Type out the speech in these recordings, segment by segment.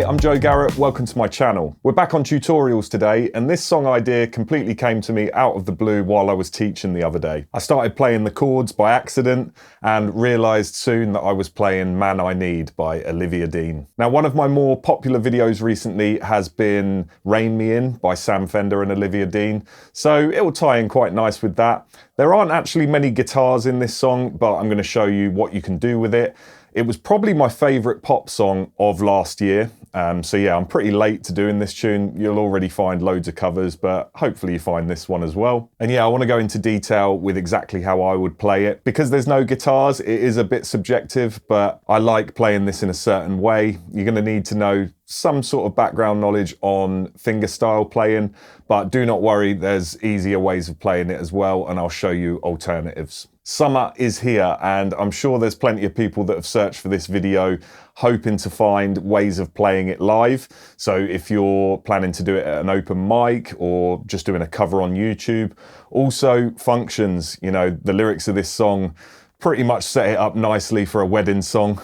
I'm Joe Garrett, welcome to my channel. We're back on tutorials today, and this song idea completely came to me out of the blue while I was teaching the other day. I started playing the chords by accident and realised soon that I was playing Man I Need by Olivia Dean. Now, one of my more popular videos recently has been Rein Me In by Sam Fender and Olivia Dean, so it will tie in quite nice with that. There aren't actually many guitars in this song, but I'm going to show you what you can do with it. It was probably my favourite pop song of last year. So yeah, I'm pretty late to doing this tune. You'll already find loads of covers, but hopefully you find this one as well. And yeah, I want to go into detail with exactly how I would play it. Because there's no guitars, it is a bit subjective, but I like playing this in a certain way. You're going to need to know some sort of background knowledge on fingerstyle playing, but do not worry, there's easier ways of playing it as well, and I'll show you alternatives. Summer is here, and I'm sure there's plenty of people that have searched for this video hoping to find ways of playing it live. So if you're planning to do it at an open mic or just doing a cover on YouTube, also functions, you know, the lyrics of this song pretty much set it up nicely for a wedding song.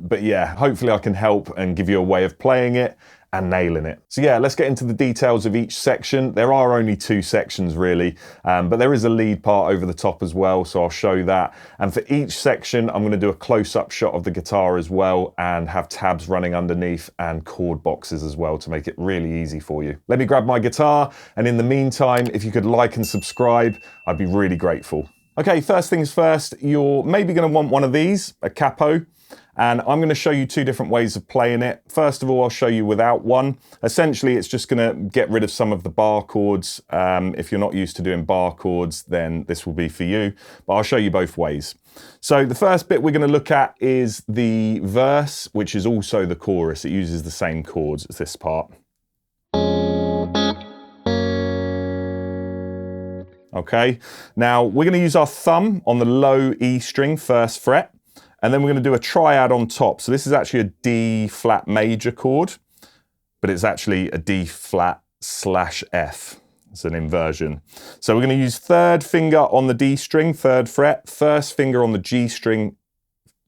But yeah, hopefully I can help and give you a way of playing it and nailing it. So yeah, let's get into the details of each section. There are only two sections really, but there is a lead part over the top as well, so I'll show that. And for each section, I'm gonna do a close-up shot of the guitar as well and have tabs running underneath and chord boxes as well to make it really easy for you. Let me grab my guitar, and in the meantime, if you could like and subscribe, I'd be really grateful. Okay, first things first, you're maybe gonna want one of these, a Capo. And I'm going to show you two different ways of playing it. First of all, I'll show you without one. Essentially, it's just going to get rid of some of the bar chords. If you're not used to doing bar chords, then this will be for you. But I'll show you both ways. So the first bit we're going to look at is the verse, which is also the chorus. It uses the same chords as this part. Okay, now we're going to use our thumb on the low E string, first fret. And then we're going to do a triad on top. So this is actually a D flat major chord, but it's actually a D flat / F. It's an inversion. So we're going to use third finger on the D string, third fret, first finger on the G string,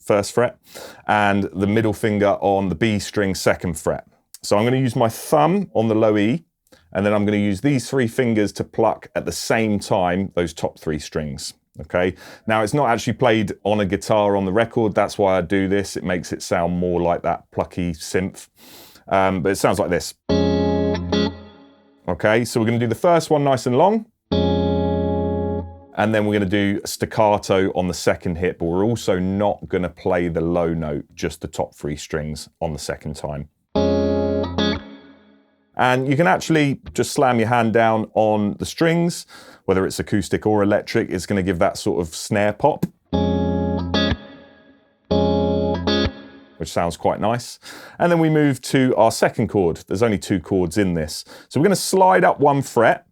first fret, and the middle finger on the B string, second fret. So I'm going to use my thumb on the low E, and then I'm going to use these three fingers to pluck at the same time those top three strings. Okay, now it's not actually played on a guitar on the record, that's why I do this. It makes it sound more like that plucky synth, but it sounds like this. Okay, so we're going to do the first one nice and long, and then we're going to do staccato on the second hit, but we're also not going to play the low note, just the top three strings on the second time. And you can actually just slam your hand down on the strings, whether it's acoustic or electric. It's going to give that sort of snare pop, which sounds quite nice. And then we move to our second chord. There's only two chords in this. So we're going to slide up one fret,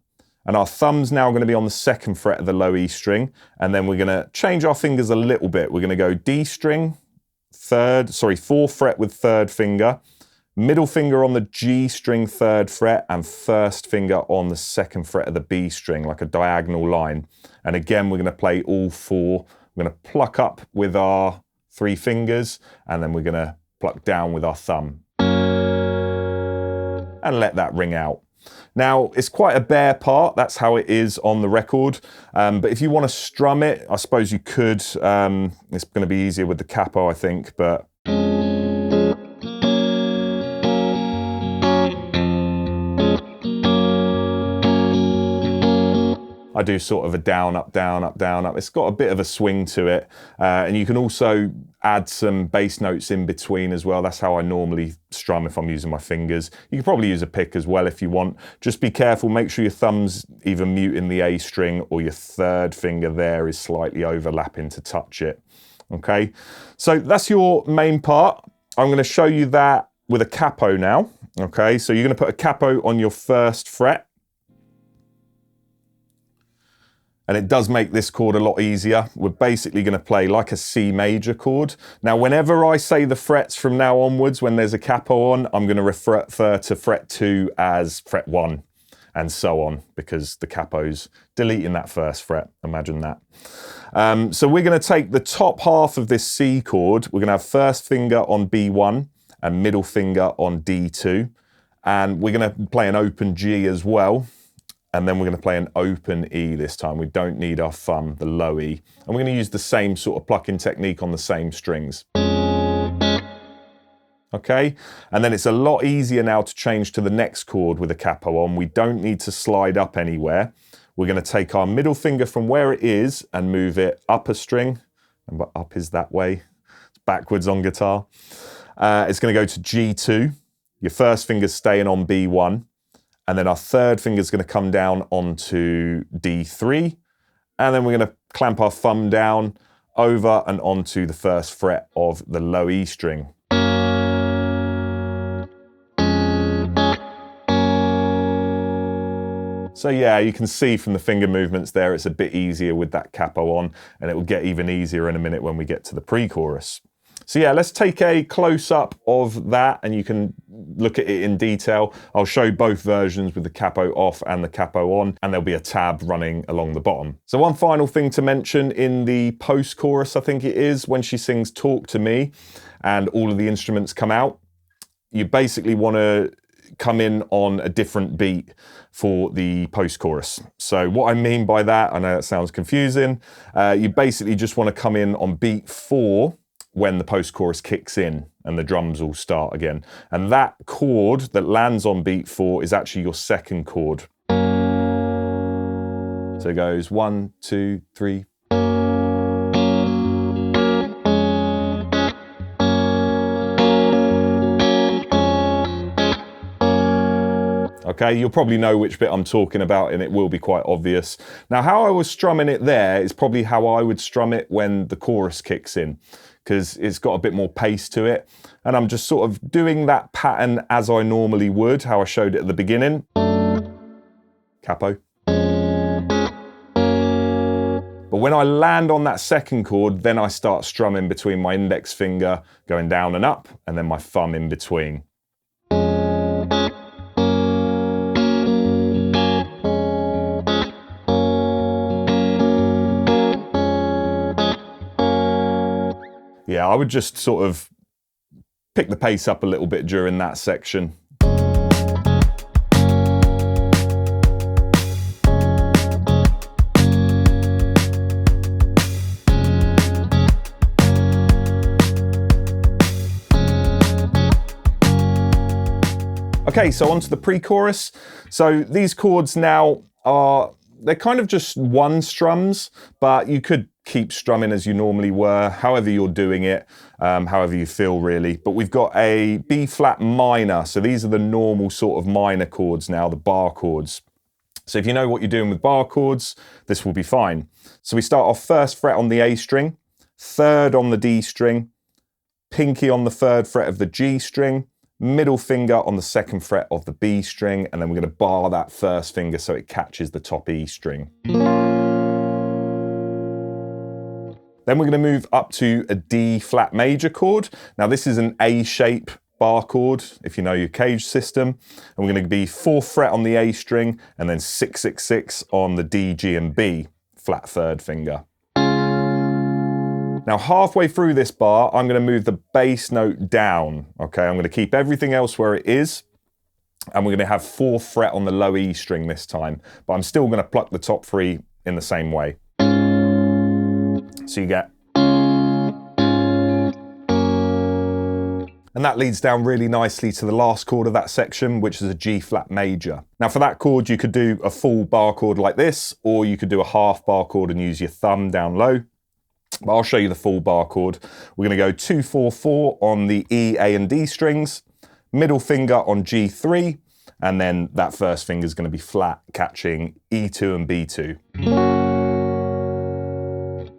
and our thumb's now going to be on the second fret of the low E string. And then we're going to change our fingers a little bit. We're going to go D string, fourth fret with third finger, middle finger on the G string, third fret, and first finger on the second fret of the B string, like a diagonal line. And again, we're going to play all four. We're going to pluck up with our three fingers, and then we're going to pluck down with our thumb. And let that ring out. Now, it's quite a bare part. That's how it is on the record. But if you want to strum it, I suppose you could. It's going to be easier with the Capo, I think, but I do sort of a down, up, down, up, down, up. It's got a bit of a swing to it. And you can also add some bass notes in between as well. That's how I normally strum if I'm using my fingers. You can probably use a pick as well if you want. Just be careful, make sure your thumb's either muting the A string or your third finger there is slightly overlapping to touch it. Okay, so that's your main part. I'm going to show you that with a Capo now. Okay, so you're going to put a Capo on your first fret. And it does make this chord a lot easier. We're basically going to play like a C major chord. Now, whenever I say the frets from now onwards, when there's a Capo on, I'm going to refer to fret 2 as fret 1, and so on, because the Capo's deleting that first fret. Imagine that. So we're going to take the top half of this C chord. We're going to have first finger on B1, and middle finger on D2. And we're going to play an open G as well. And then we're going to play an open E this time. We don't need our thumb, the low E. And we're going to use the same sort of plucking technique on the same strings. Okay, and then it's a lot easier now to change to the next chord with a capo on. We don't need to slide up anywhere. We're going to take our middle finger from where it is and move it up a string. And up is that way. It's backwards on guitar. It's going to go to G2. Your first finger's staying on B1. And then our third finger's going to come down onto D3. And then we're going to clamp our thumb down over and onto the first fret of the low E string. So yeah, you can see from the finger movements there, it's a bit easier with that capo on, and it will get even easier in a minute when we get to the pre-chorus. So yeah, let's take a close-up of that, and you can look at it in detail. I'll show both versions with the capo off and the capo on, and there'll be a tab running along the bottom. So one final thing to mention in the post-chorus, I think it is, when she sings Talk to Me, and all of the instruments come out, you basically want to come in on a different beat for the post-chorus. So what I mean by that, I know that sounds confusing, you basically just want to come in on beat 4 when the post-chorus kicks in and the drums all start again. And that chord that lands on beat 4 is actually your second chord. So it goes 1, 2, 3, okay, you'll probably know which bit I'm talking about, and it will be quite obvious. Now, how I was strumming it there is probably how I would strum it when the chorus kicks in, because it's got a bit more pace to it. And I'm just sort of doing that pattern as I normally would, how I showed it at the beginning. Capo. But when I land on that second chord, then I start strumming between my index finger going down and up, and then my thumb in between. Yeah, I would just sort of pick the pace up a little bit during that section. Okay, so on to the pre-chorus. So these chords now they're kind of just one strums, but you could keep strumming as you normally were, however you're doing it, however you feel really. But we've got a B flat minor. So these are the normal sort of minor chords now, the bar chords. So if you know what you're doing with bar chords, this will be fine. So we start off first fret on the A string, third on the D string, pinky on the third fret of the G string, middle finger on the second fret of the B string, and then we're going to bar that first finger so it catches the top E string. Then we're going to move up to a D flat major chord. Now this is an A shape bar chord, if you know your cage system. And we're going to be 4th fret on the A string, and then 6, 6, 6 on the D, G, and B flat third finger. Now halfway through this bar, I'm going to move the bass note down. Okay, I'm going to keep everything else where it is, and we're going to have 4th fret on the low E string this time, but I'm still going to pluck the top 3 in the same way. So you get, and that leads down really nicely to the last chord of that section, which is a G flat major. Now for that chord, you could do a full bar chord like this, or you could do a half bar chord and use your thumb down low. But I'll show you the full bar chord. We're going to go 2, 4, 4 on the E, A, and D strings, middle finger on G3, and then that first finger is going to be flat, catching E2 and B2.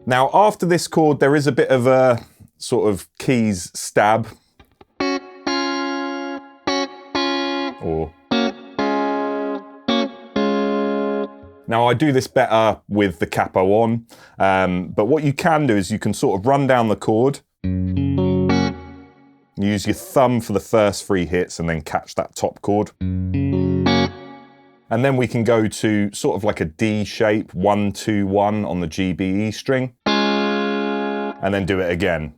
Now after this chord, there is a bit of a sort of keys stab, or now I do this better with the capo on, but what you can do is you can sort of run down the chord, use your thumb for the first 3 hits and then catch that top chord. And then we can go to sort of like a D shape, 1, 2, 1 on the G, B, E string, and then do it again.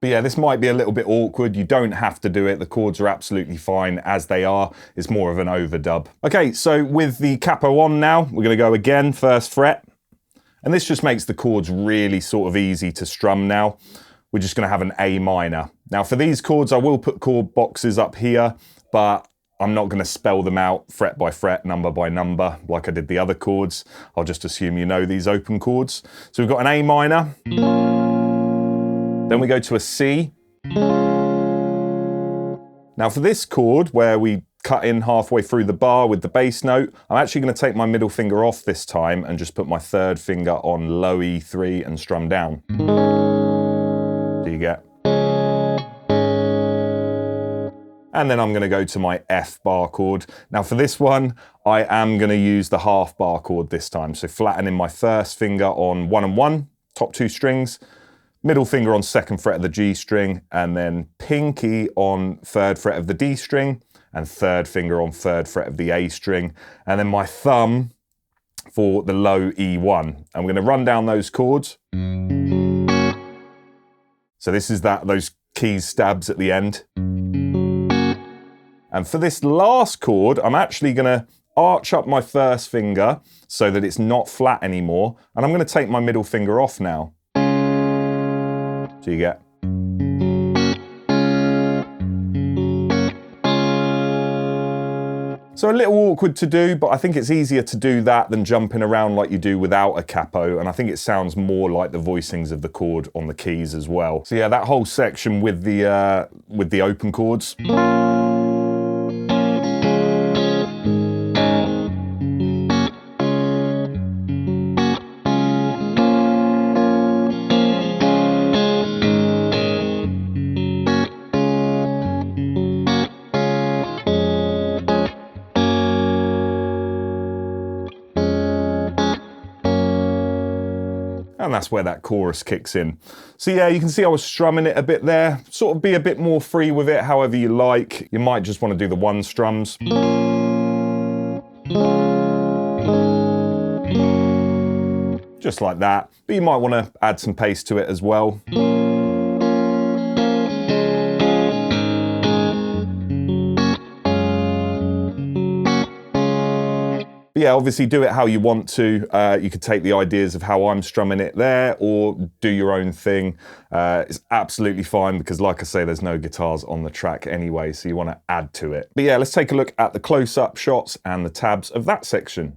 But yeah, this might be a little bit awkward. You don't have to do it. The chords are absolutely fine as they are. It's more of an overdub. Okay, so with the capo on now, we're going to go again, first fret. And this just makes the chords really sort of easy to strum now. We're just going to have an A minor. Now for these chords, I will put chord boxes up here, but I'm not going to spell them out fret by fret, number by number, like I did the other chords. I'll just assume you know these open chords. So we've got an A minor. Then we go to a C. Now for this chord, where we cut in halfway through the bar with the bass note, I'm actually going to take my middle finger off this time and just put my third finger on low E3 and strum down. Do you get? And then I'm going to go to my F bar chord. Now for this one, I am going to use the half bar chord this time. So flattening my first finger on 1 and 1, top 2 strings, middle finger on 2nd fret of the G string, and then pinky on 3rd fret of the D string, and 3rd finger on 3rd fret of the A string, and then my thumb for the low E1. I'm going to run down those chords. So this is those keys stabs at the end. And for this last chord, I'm actually going to arch up my first finger so that it's not flat anymore, and I'm going to take my middle finger off now. So you get. So a little awkward to do, but I think it's easier to do that than jumping around like you do without a capo, and I think it sounds more like the voicings of the chord on the keys as well. So yeah, that whole section with the open chords. And that's where that chorus kicks in. So yeah, you can see I was strumming it a bit there. Sort of be a bit more free with it, however you like. You might just want to do the 1 strums. Just like that. But you might want to add some pace to it as well. Yeah, obviously do it how you want to. You could take the ideas of how I'm strumming it there or do your own thing. It's absolutely fine because, like I say, there's no guitars on the track anyway, so you want to add to it. But yeah, let's take a look at the close-up shots and the tabs of that section.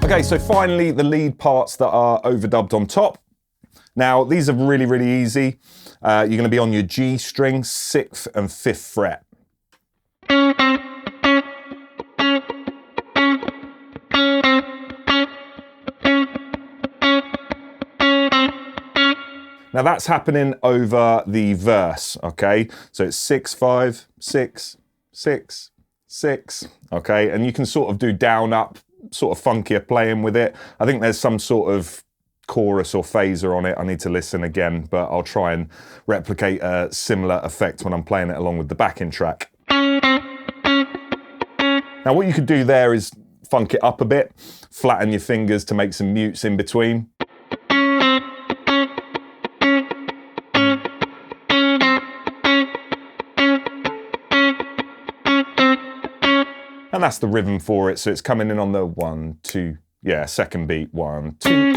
Okay, so finally the lead parts that are overdubbed on top. Now, these are really, really easy. You're going to be on your G string, 6th and 5th fret. Now that's happening over the verse, okay? So it's 6, 5, 6, 6, 6, okay? And you can sort of do down, up, sort of funkier playing with it. I think there's some sort of chorus or phaser on it. I need to listen again, but I'll try and replicate a similar effect when I'm playing it along with the backing track. Now what you could do there is funk it up a bit, flatten your fingers to make some mutes in between. And that's the rhythm for it. So it's coming in on the 1, 2, yeah, second beat, 1, 2.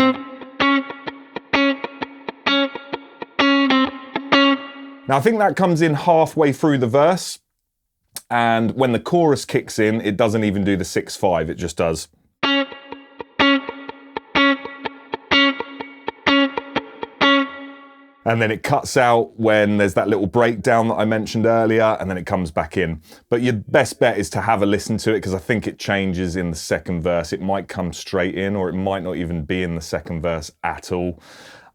Now I think that comes in halfway through the verse. And when the chorus kicks in, it doesn't even do the 6, 5, it just does. And then it cuts out when there's that little breakdown that I mentioned earlier, and then it comes back in. But your best bet is to have a listen to it, because I think it changes in the second verse. It might come straight in, or it might not even be in the second verse at all.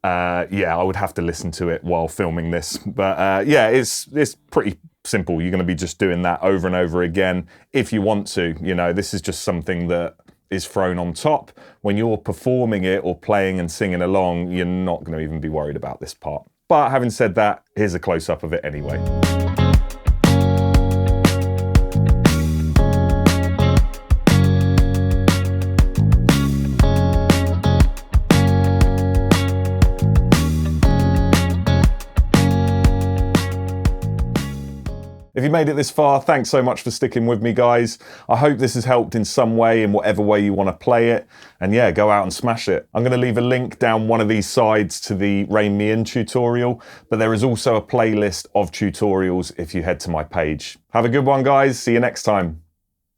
Yeah, I would have to listen to it while filming this. But yeah, it's pretty simple. You're going to be just doing that over and over again if you want to. You know, this is just something that is thrown on top. When you're performing it or playing and singing along, you're not going to even be worried about this part. But having said that, here's a close-up of it anyway. If you made it this far, thanks so much for sticking with me, guys. I hope this has helped in some way, in whatever way you want to play it. And yeah, go out and smash it. I'm going to leave a link down one of these sides to the Rein Me In tutorial, but there is also a playlist of tutorials if you head to my page. Have a good one, guys. See you next time.